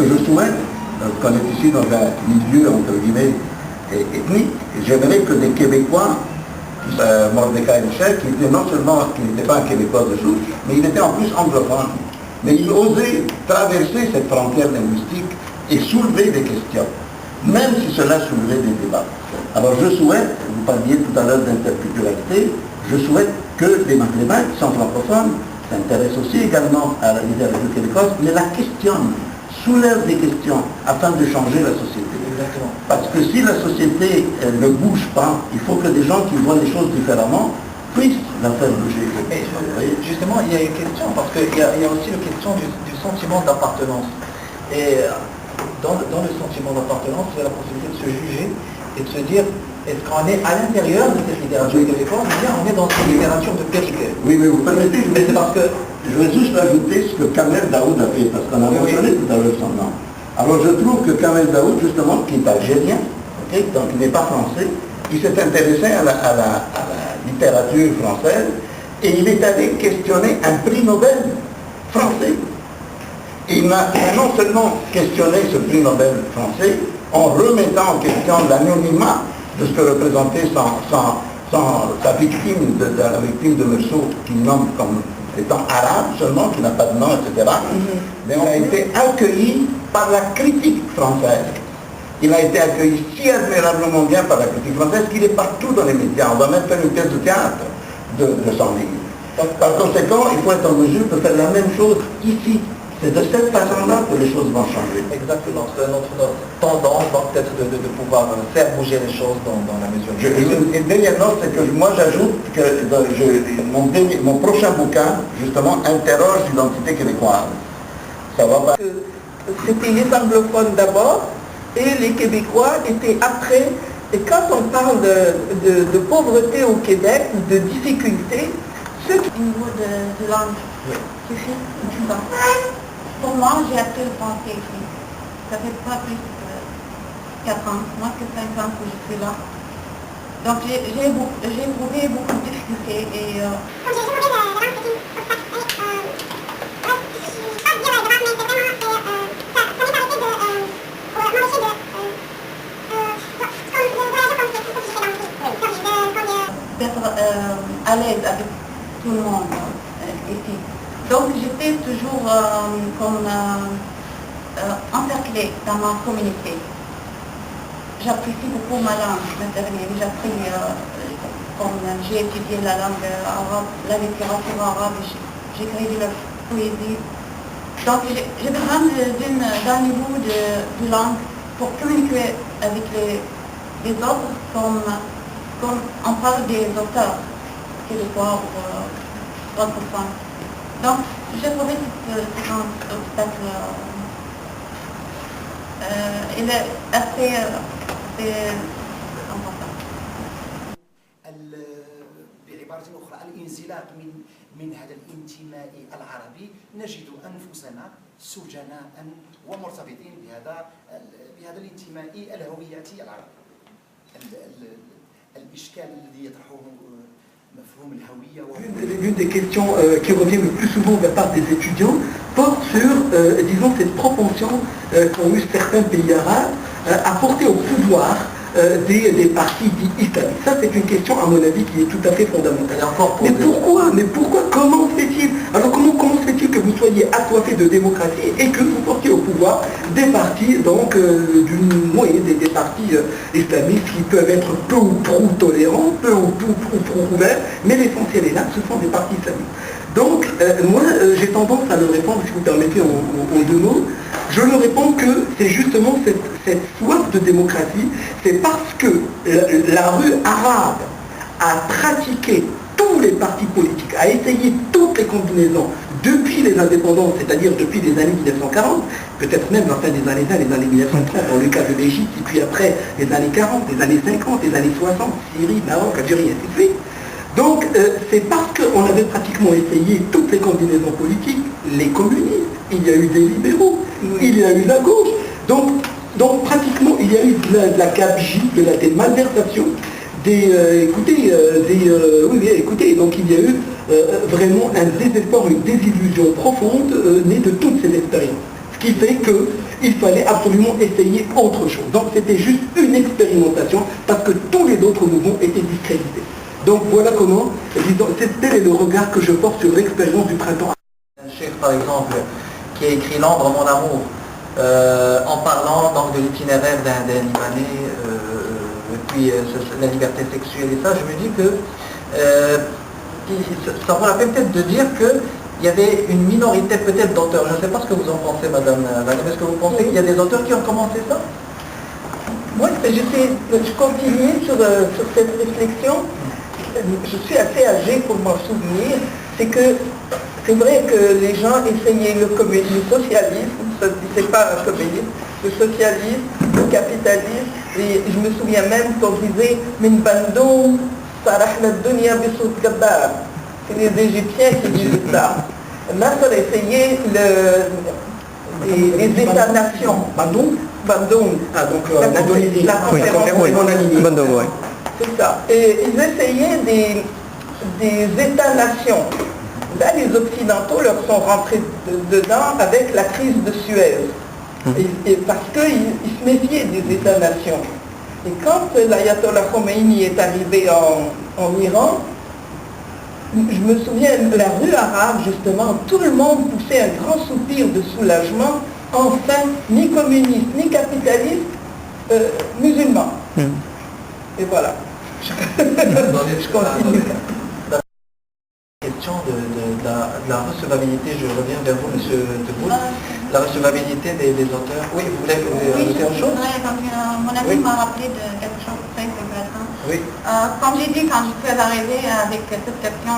que je souhaite, qu'on est ici dans un milieu, entre guillemets, ethnique, j'aimerais que des Québécois, Mordecai Michel, qui était non seulement, qui n'était pas un Québécois de souche, mais il était en plus anglophone. Mais il osait traverser cette frontière linguistique et soulever des questions, même si cela soulevait des débats. Alors je souhaite, vous parliez tout à l'heure d'interculturalité, je souhaite que les Maghrébins qui sont francophones s'intéressent aussi également à la littérature québécoise, mais la questionnent, soulèvent des questions afin de changer la société. Exactement. Parce que si la société ne bouge pas, il faut que des gens qui voient les choses différemment puissent la faire bouger. Mais justement, il y a une question, parce qu'il y a aussi la question du sentiment d'appartenance. Et dans le sentiment d'appartenance, il y a la possibilité de se juger et de se dire, est-ce qu'on est à l'intérieur de cette littérature québécoise ou bien on est dans une littérature de périphérie? Oui, mais vous permettez, mais c'est parce que... Je vais juste ajouter ce que Kamel Daoud a fait, parce qu'on a mentionné tout à l'heure son nom. Alors je trouve que Kamel Daoud, justement, qui est algérien, okay, donc il n'est pas français, il s'est intéressé à la littérature française et il est allé questionner un prix Nobel français. Il a non seulement questionné ce prix Nobel français en remettant en question l'anonymat de ce que représentait sa victime, la victime de Meursault, qu'il nomme comme étant arabe seulement, qui n'a pas de nom, etc. Mais on a été accueilli par la critique française. Il a été accueilli si admirablement bien par la critique française qu'il est partout dans les médias. On va même faire une pièce de théâtre de son livre. Par conséquent, il faut être en mesure de faire la même chose ici. C'est de cette façon-là que les choses vont changer. Exactement. C'est notre tendance, donc, peut-être de pouvoir faire bouger les choses dans la mesure. Et dernièrement, c'est que moi j'ajoute que mon prochain bouquin, justement, interroge l'identité québécoise. Ça va pas. C'était les anglophones d'abord et les Québécois étaient après. Et quand on parle de pauvreté au Québec, de difficultés, au niveau de langue, suffit ça. Pour moi, j'ai appris le français ici. Ça fait pas plus de 4 ans, moins que 5 ans que je suis là. Donc j'ai éprouvé beaucoup de difficultés et d'être à l'aise avec tout le monde ici. Donc j'étais toujours encerclée dans ma communauté. J'apprécie beaucoup ma langue maternelle. J'ai étudié la langue arabe, la littérature arabe, j'écris de la poésie. Donc j'ai besoin d'un niveau de langue pour communiquer avec les autres comme on parle des auteurs québécois ou francophones. Donc, j'ai trouvé cet obstacle, il est assez important. بعبارة أخرى الانزلاق من هذا الانتماء العربي نجد أنفسنا سجناء ومرتبطين بهذا الانتماء الهوياتي العربي. الإشكال الذي يطرحه L'une des questions qui revient le plus souvent de la part des étudiants porte sur, disons, cette propension qu'ont eu certains pays arabes à porter au pouvoir des partis dits islamistes. Ça, c'est une question, à mon avis, qui est tout à fait fondamentale. Mais pourquoi comment se fait-il? Alors comment se fait-il que vous soyez assoiffé de démocratie et que vous portiez au pouvoir des partis, donc, des partis islamistes qui peuvent être peu ou prou tolérants, peu ou prou ouverts, mais l'essentiel est là, ce sont des partis islamistes. Donc, moi, j'ai tendance à le répondre, si vous permettez, en 2 mots. Je le réponds que c'est justement cette soif de démocratie, c'est parce que la rue arabe a pratiqué tous les partis politiques, a essayé toutes les combinaisons depuis les indépendances, c'est-à-dire depuis les années 1940, peut-être même la fin des années 20, les années 1930, dans le cas de l'Égypte, et puis après les années 40, les années 50, les années 60, Syrie, Maroc, Algérie, et ainsi de suite. Donc, c'est parce qu'on avait pratiquement essayé toutes les combinaisons politiques, les communistes, il y a eu des libéraux, il y a eu la gauche. Donc pratiquement, il y a eu de la gabegie, de la malversation, écoutez, donc il y a eu vraiment un désespoir, une désillusion profonde née de toutes ces expériences. Ce qui fait qu'il fallait absolument essayer autre chose. Donc c'était juste une expérimentation parce que tous les autres mouvements étaient discrédités. Donc voilà comment, disons, tel est le regard que je porte sur l'expérience du printemps. Un chef, par exemple, qui a écrit L'Ambre, mon amour, en parlant donc, de l'itinéraire d'un Libanais, et puis la liberté sexuelle et ça, je me dis que ça vaut la peine peut-être de dire qu'il y avait une minorité peut-être d'auteurs. Je ne sais pas ce que vous en pensez, Madame Vadim. Est-ce que vous pensez qu'il y a des auteurs qui ont commencé ça? Moi, je continue sur cette réflexion. Je suis assez âgée pour m'en souvenir. C'est vrai que les gens essayaient le socialisme, c'est pas un communisme, le socialisme, le capitalisme. Et je me souviens même qu'on disait Min Bandoum, Sarahna Dunya Bissout Gabbar. C'est les Égyptiens qui disaient ça. Là, ça a essayé les États-nations. Bandoum. Ah, donc la conférence de oui. C'est ça. Et ils essayaient des États-nations. Là, les Occidentaux leur sont rentrés dedans avec la crise de Suez. Et parce qu'ils se méfiaient des États-nations. Et quand l'ayatollah Khomeini est arrivé en Iran, je me souviens, la rue arabe, justement, tout le monde poussait un grand soupir de soulagement. Enfin, ni communiste, ni capitaliste, musulman. Et voilà. Je continue. La question de la recevabilité, je reviens vers vous, Monsieur Tebboune, la recevabilité des auteurs. Oui, vous voulez ajouter autre chose? Mon ami m'a rappelé de quelque chose de très intéressant. Oui. Comme j'ai dit, quand je suis arrivée avec cette question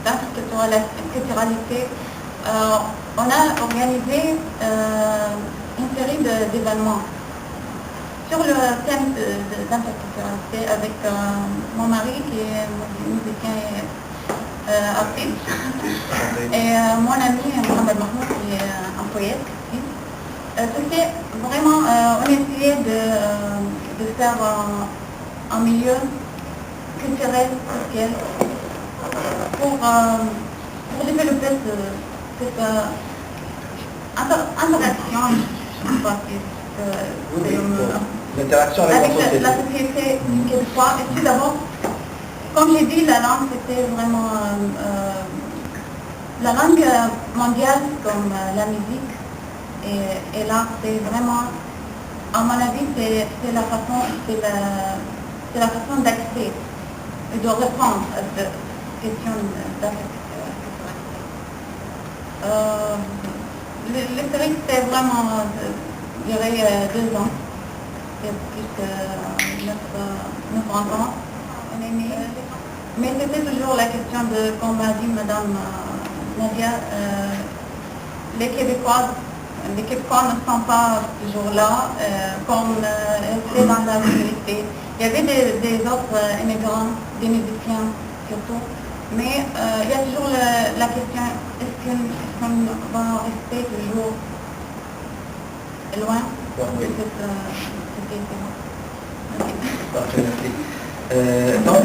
d'interculturalité, on a organisé une série d'événements sur le thème d'interculturalité avec mon mari qui est musicien et artiste et mon ami Mohamed Mahmoud qui est un poète aussi. C'était vraiment, on essayait de faire un milieu culturel, social pour développer cette interaction, je crois que l'interaction avec la société québécoise. Et puis d'abord, comme j'ai dit, la langue c'était vraiment la langue mondiale comme la musique et l'art, c'est vraiment, à mon avis, c'est la façon d'accéder et de répondre à cette question d'interculturalité. L'historique c'était vraiment, je dirais, 2 ans. Il y a plus que 9 ans. On est nés. Mais c'était toujours la question de, comme a dit Madame Nadia, les Québécois ne sont pas toujours là, comme c'est dans la réalité. Il y avait des autres immigrants, des musiciens surtout, mais il y a toujours la question, est-ce qu'on va rester toujours loin de cette société? Donc,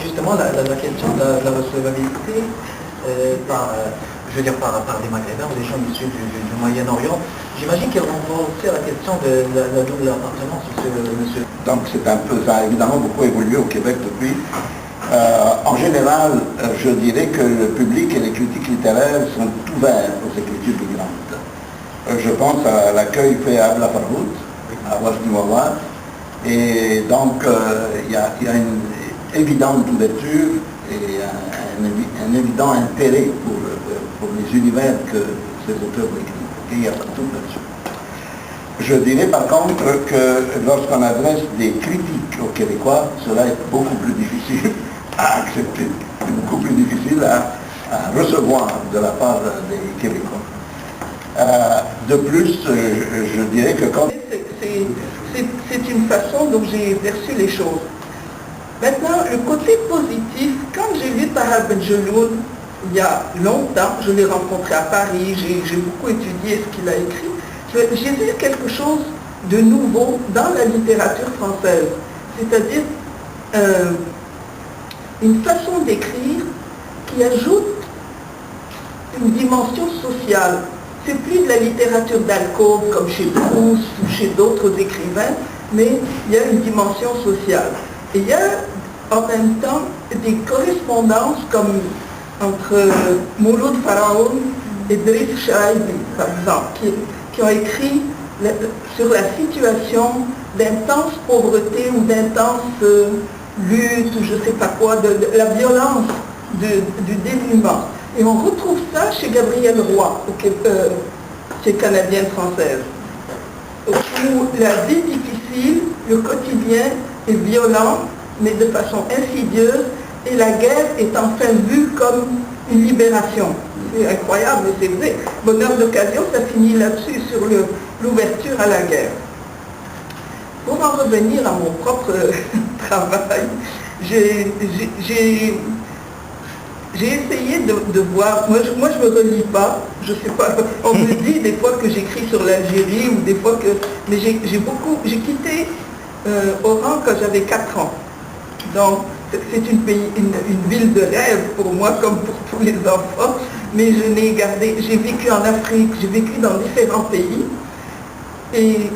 justement, la question de la recevabilité je veux dire par des Maghrébins ou des gens issus du Moyen-Orient, j'imagine qu'elle renvoie aussi à la question de la double appartenance, monsieur. Donc c'est un peu, ça a évidemment beaucoup évolué au Québec depuis. En général, je dirais que le public et les critiques littéraires sont ouverts aux écritures migrantes. Je pense à l'accueil fait à Abla Farhoud, à Wajdi Mawad, et donc il y a une évidente ouverture et un évident intérêt pour les univers que ces auteurs écrivent. Il n'y a pas de tout là-dessus. Je dirais par contre que lorsqu'on adresse des critiques aux Québécois, cela est beaucoup plus difficile à accepter, beaucoup plus difficile à recevoir de la part des Québécois. De plus, je dirais que quand... C'est une façon dont j'ai perçu les choses. Maintenant, le côté positif, quand j'ai vu Tahar Benjeloun, il y a longtemps, je l'ai rencontré à Paris, j'ai beaucoup étudié ce qu'il a écrit, j'ai vu quelque chose de nouveau dans la littérature française, c'est-à-dire une façon d'écrire qui ajoute une dimension sociale. c'est plus de la littérature d'alcôve comme chez Proust ou chez d'autres écrivains, mais il y a une dimension sociale. Et il y a en même temps des correspondances comme entre Mouloud Faraoun et Driss Shaibi, par exemple, qui ont écrit sur la situation d'intense pauvreté ou d'intense lutte ou je ne sais pas quoi, de la violence du dénuement. Et on retrouve ça chez Gabrielle Roy, qui est canadienne-française, où la vie difficile, le quotidien est violent, mais de façon insidieuse, et la guerre est enfin vue comme une libération. C'est incroyable, mais c'est vrai. Bonheur d'occasion, ça finit là-dessus, sur l'ouverture à la guerre. Pour en revenir à mon propre travail, j'ai essayé de voir, moi je ne me relis pas, je sais pas, on me dit des fois que j'écris sur l'Algérie ou des fois que, mais j'ai quitté Oran quand j'avais 4 ans. Donc c'est une ville de rêve pour moi comme pour tous les enfants, mais j'ai vécu en Afrique, j'ai vécu dans différents pays et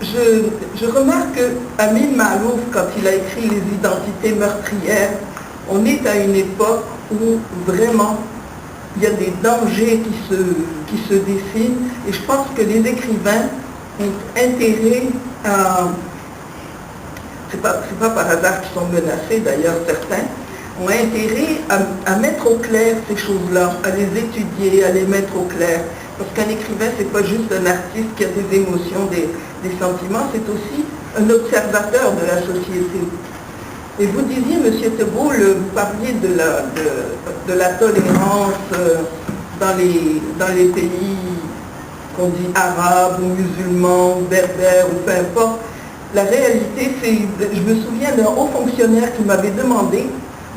je remarque que Amin Maalouf, quand il a écrit Les identités meurtrières, on est à une époque où vraiment il y a des dangers qui se dessinent et je pense que les écrivains ont intérêt à, c'est pas par hasard qu'ils sont menacés d'ailleurs certains, ont intérêt à mettre au clair ces choses-là, à les étudier, à les mettre au clair. Parce qu'un écrivain, c'est pas juste un artiste qui a des émotions, des sentiments, c'est aussi un observateur de la société. Et vous disiez, M. Teboul, vous parliez de la tolérance dans les pays qu'on dit arabes ou musulmans, ou berbères, ou peu importe. La réalité, je me souviens d'un haut fonctionnaire qui m'avait demandé,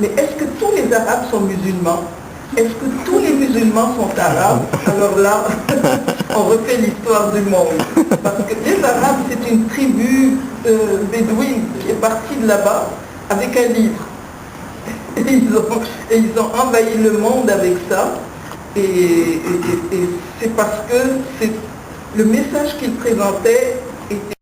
mais est-ce que tous les Arabes sont musulmans? Est-ce que tous les musulmans sont arabes? Alors là, on refait l'histoire du monde. Parce que les Arabes, c'est une tribu bédouine qui est partie de là-bas avec un livre. Et ils ont envahi le monde avec ça. Et c'est parce que le message qu'ils présentaient était...